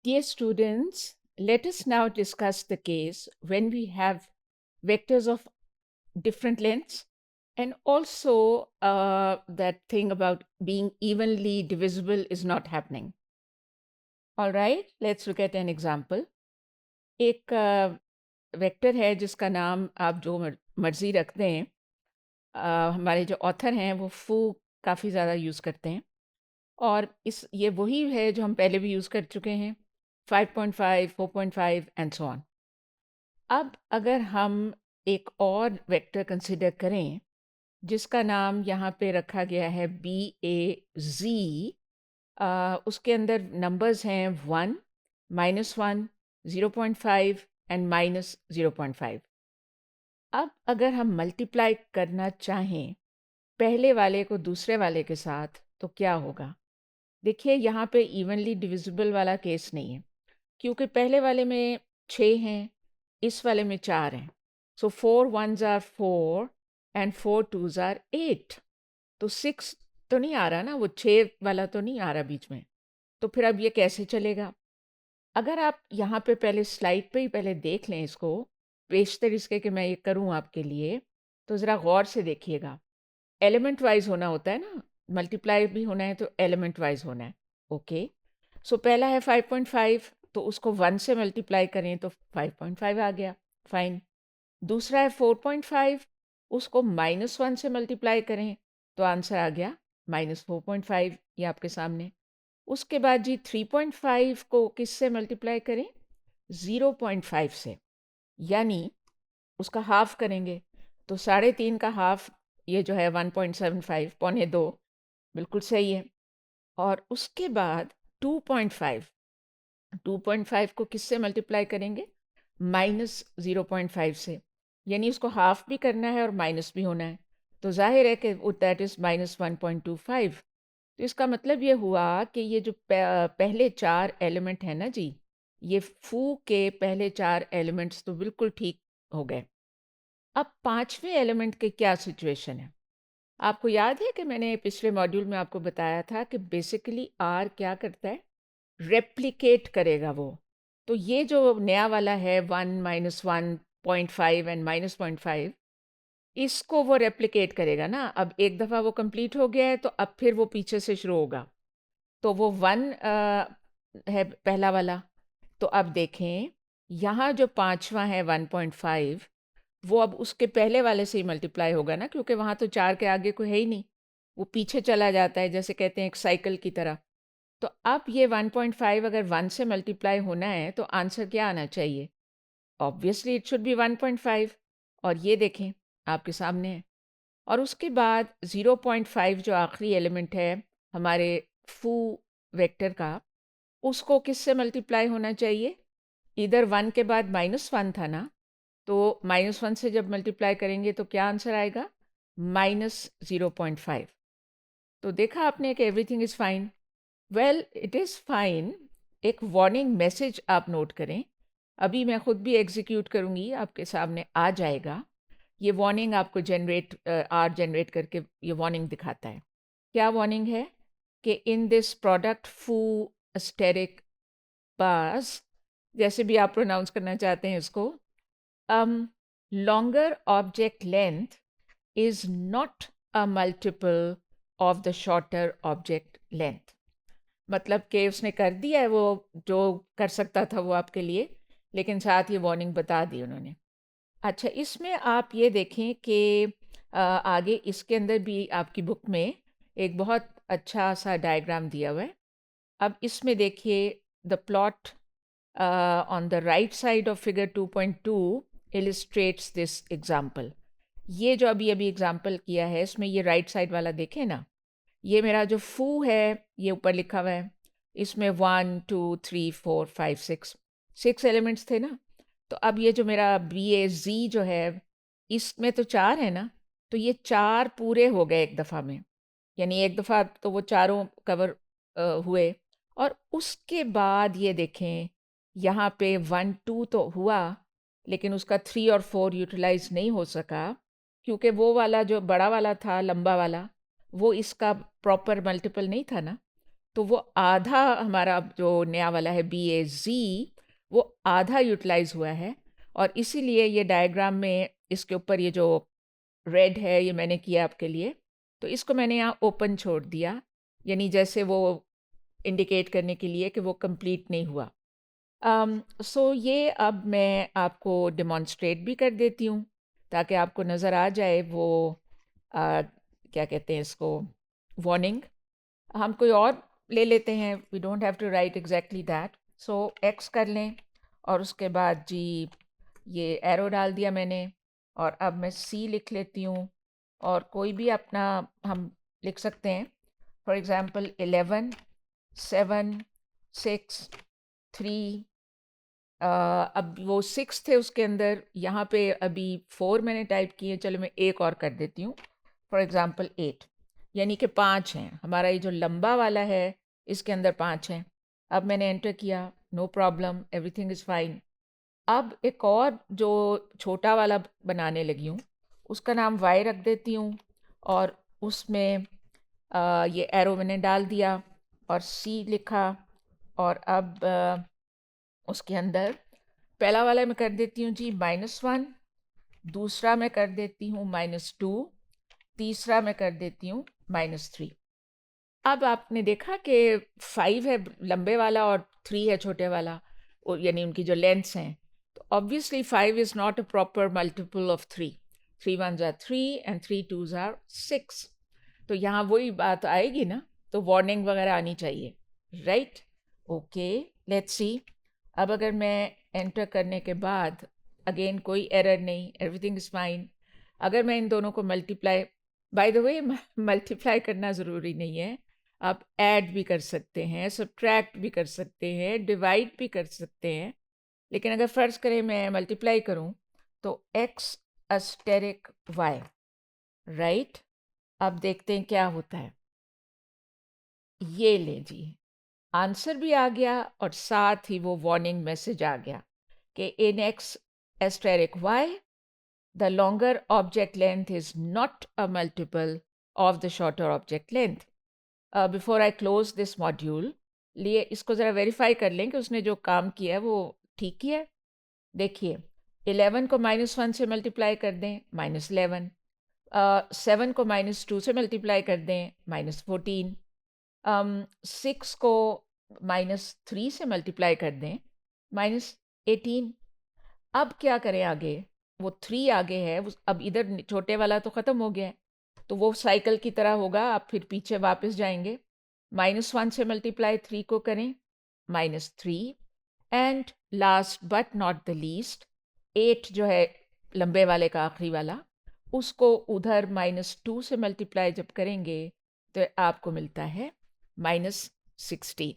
Dear students, let us now discuss the case when we have vectors of different lengths and also that thing about being evenly divisible is not happening. All right, let's look at an example. एक vector है जिसका नाम आप जो मर्जी रख दें। हमारे जो ऑथर हैं वो फू काफ़ी ज़्यादा यूज़ करते हैं और ये वही है जो हम पहले भी यूज़ कर चुके हैं, 5.5, 4.5 एंड सो ऑन। अब अगर हम एक और वेक्टर कंसिडर करें जिसका नाम यहाँ पे रखा गया है बी ए ज़ी, उसके अंदर नंबर्स हैं 1, -1, 0.5 एंड -0.5। अब अगर हम मल्टीप्लाई करना चाहें पहले वाले को दूसरे वाले के साथ तो क्या होगा? देखिए यहाँ पे इवनली डिविजिबल वाला केस नहीं है क्योंकि पहले वाले में 6 हैं, इस वाले में 4 हैं। So 4 1s are 4 and 4 2s are 8। तो 6 तो नहीं आ रहा ना, वो 6 वाला तो नहीं आ रहा बीच में। तो फिर अब ये कैसे चलेगा? अगर आप यहाँ पे पहले स्लाइड पे ही पहले देख लें इसको, पेशतर इसके कि मैं ये करूँ आपके लिए, तो ज़रा गौर से देखिएगा। एलिमेंट वाइज़ होना होता है ना, मल्टीप्लाई भी होना है तो एलिमेंट वाइज़ होना है। ओके, सो पहला है 5.5, तो उसको 1 से मल्टीप्लाई करें तो 5.5 आ गया, फाइन। दूसरा है 4.5, उसको -1 से मल्टीप्लाई करें तो आंसर आ गया -4.5, ये आपके सामने। उसके बाद जी 3.5 को किससे मल्टीप्लाई करें? 0.5 से, यानी उसका हाफ करेंगे तो 3.5 का हाफ ये जो है 1.75, पौने 2, बिल्कुल सही है। और उसके बाद 2.5, 2.5 को किससे मल्टीप्लाई करेंगे? -0.5 से, यानी उसको हाफ भी करना है और माइनस भी होना है। तो जाहिर है कि दैट इज़ -1.25। तो इसका मतलब ये हुआ कि ये जो पहले 4 एलिमेंट हैं ना जी, ये फू के पहले 4 एलिमेंट्स तो बिल्कुल ठीक हो गए। अब 5वें एलिमेंट की क्या सिचुएशन है? आपको याद है कि मैंने पिछले मॉड्यूल में आपको बताया था कि बेसिकली आर क्या करता है? रेप्लिकेट करेगा वो। तो ये जो नया वाला है 1 -1.5 एंड -0.5, इसको वो रेप्लिकेट करेगा ना। अब एक दफ़ा वो कंप्लीट हो गया है तो अब फिर वो पीछे से शुरू होगा। तो वो 1 है पहला वाला। तो अब देखें, यहाँ जो 5वां है 1.5, वो अब उसके पहले वाले से ही मल्टीप्लाई होगा ना, क्योंकि वहाँ तो 4 के आगे कोई है ही नहीं। वो पीछे चला जाता है, जैसे कहते हैं एक साइकिल की तरह। तो अब ये 1.5 अगर 1 से मल्टीप्लाई होना है तो आंसर क्या आना चाहिए? ऑब्वियसली इट शुड बी 1.5, और ये देखें आपके सामने है। और उसके बाद 0.5 जो आखिरी एलिमेंट है हमारे फू वेक्टर का, उसको किससे मल्टीप्लाई होना चाहिए? इधर 1 के बाद -1 था ना, तो -1 से जब मल्टीप्लाई करेंगे तो क्या आंसर आएगा? -0.5। तो देखा आपने कि everything is fine. Well, it is fine. एक वार्निंग मैसेज आप नोट करें। अभी मैं खुद भी एग्जीक्यूट करूँगी, आपके सामने आ जाएगा। ये वार्निंग आपको आर जनरेट करके ये वार्निंग दिखाता है। क्या वार्निंग है? कि इन दिस प्रोडक्ट फू एस्टेरिक पास, जैसे भी आप प्रोनाउंस करना चाहते हैं इसको, longer object length is not a multiple of the shorter object length. मतलब कि उसने कर दिया है वो जो कर सकता था वो आपके लिए, लेकिन साथ ये वार्निंग बता दी उन्होंने। अच्छा, इसमें आप ये देखें कि आगे इसके अंदर भी आपकी बुक में एक बहुत अच्छा सा डायग्राम दिया हुआ है। अब इसमें देखिए, the plot on the right side of figure 2.2 illustrates this example. ये जो अभी अभी एग्जाम्पल किया है इसमें ये राइट साइड वाला देखें ना, ये मेरा जो फू है ये ऊपर लिखा हुआ है। इसमें 1 2 3 4 5 6 एलिमेंट्स थे ना। तो अब ये जो मेरा बी ए जी जो है, इसमें तो 4 है ना, तो ये 4 पूरे हो गए एक दफ़ा में, यानी एक दफ़ा तो वो चारों कवर हुए। और उसके बाद ये देखें, यहाँ पे 1 2 तो हुआ, लेकिन उसका 3 और 4 यूटिलाइज नहीं हो सका, क्योंकि वो वाला जो बड़ा वाला था लंबा वाला, वो इसका प्रॉपर मल्टीपल नहीं था ना। तो वो आधा हमारा जो नया वाला है बी ए ज़ी, वो आधा यूटिलाइज हुआ है। और इसीलिए ये डायग्राम में इसके ऊपर ये जो रेड है ये मैंने किया आपके लिए, तो इसको मैंने यहाँ ओपन छोड़ दिया, यानी जैसे वो इंडिकेट करने के लिए कि वो कंप्लीट नहीं हुआ। सो ये अब मैं आपको डेमॉन्स्ट्रेट भी कर देती हूँ ताकि आपको नज़र आ जाए वो क्या कहते हैं इसको, वार्निंग। हम कोई और ले लेते हैं, we don't have to write exactly that. So X कर लें और उसके बाद जी ये एरो डाल दिया मैंने, और अब मैं सी लिख लेती हूँ। और कोई भी अपना हम लिख सकते हैं, फॉर एग्ज़ाम्पल 11, 7, 6, 3। अब वो 6 थे उसके अंदर, यहाँ पे अभी 4 मैंने टाइप किए, चलो मैं एक और कर देती हूँ, फॉर एग्ज़ाम्पल 8, यानी कि 5 हैं। हमारा ये जो लंबा वाला है इसके अंदर 5 हैं। अब मैंने एंटर किया, no problem, everything is fine. अब एक और जो छोटा वाला बनाने लगी हूँ, उसका नाम वाई रख देती हूँ, और उसमें ये एरो मैंने डाल दिया और सी लिखा। और अब उसके अंदर पहला वाला मैं कर देती हूँ जी -1, दूसरा मैं कर देती हूँ -2, तीसरा मैं कर देती हूँ -3। अब आपने देखा कि 5 है लंबे वाला और 3 है छोटे वाला, यानी उनकी जो लेंथ्स हैं। तो obviously 5 is not a proper multiple of 3। 3 1s are 3 and 3 2s are 6। तो यहाँ वही बात आएगी ना, तो वार्निंग वगैरह आनी चाहिए, राइट? Okay, let's see. अब अगर मैं एंटर करने के बाद अगेन कोई एरर नहीं, एवरीथिंग इज़ फाइन। अगर मैं इन दोनों को multiply, by the way multiply करना ज़रूरी नहीं है, आप ऐड भी कर सकते हैं, सब्ट्रैक्ट भी कर सकते हैं, डिवाइड भी कर सकते हैं। लेकिन अगर फ़र्ज़ करें मैं मल्टीप्लाई करूं, तो x अस्टेरिक y, राइट? अब देखते हैं क्या होता है। ये ले जी, आंसर भी आ गया और साथ ही वो वार्निंग मैसेज आ गया कि इन x asterisk y the longer object length is not a multiple of the shorter object length. Before I close this module, लिए इसको ज़रा वेरीफाई कर लें कि उसने जो काम किया है वो ठीक किया है। देखिए, 11 को -1 से मल्टीप्लाई कर दें, -11। 7 को -2 से मल्टीप्लाई कर दें, -14। 6 को -3 से मल्टीप्लाई कर दें, -18। अब क्या करें आगे? वो 3 आगे है, अब इधर छोटे वाला तो ख़त्म हो गया है, तो वो साइकिल की तरह होगा, आप फिर पीछे वापस जाएंगे। -1 से मल्टीप्लाई 3 को करें, -3। And last but not the least, 8 जो है लंबे वाले का आखिरी वाला, उसको उधर -2 से मल्टीप्लाई जब करेंगे तो आपको मिलता है -16।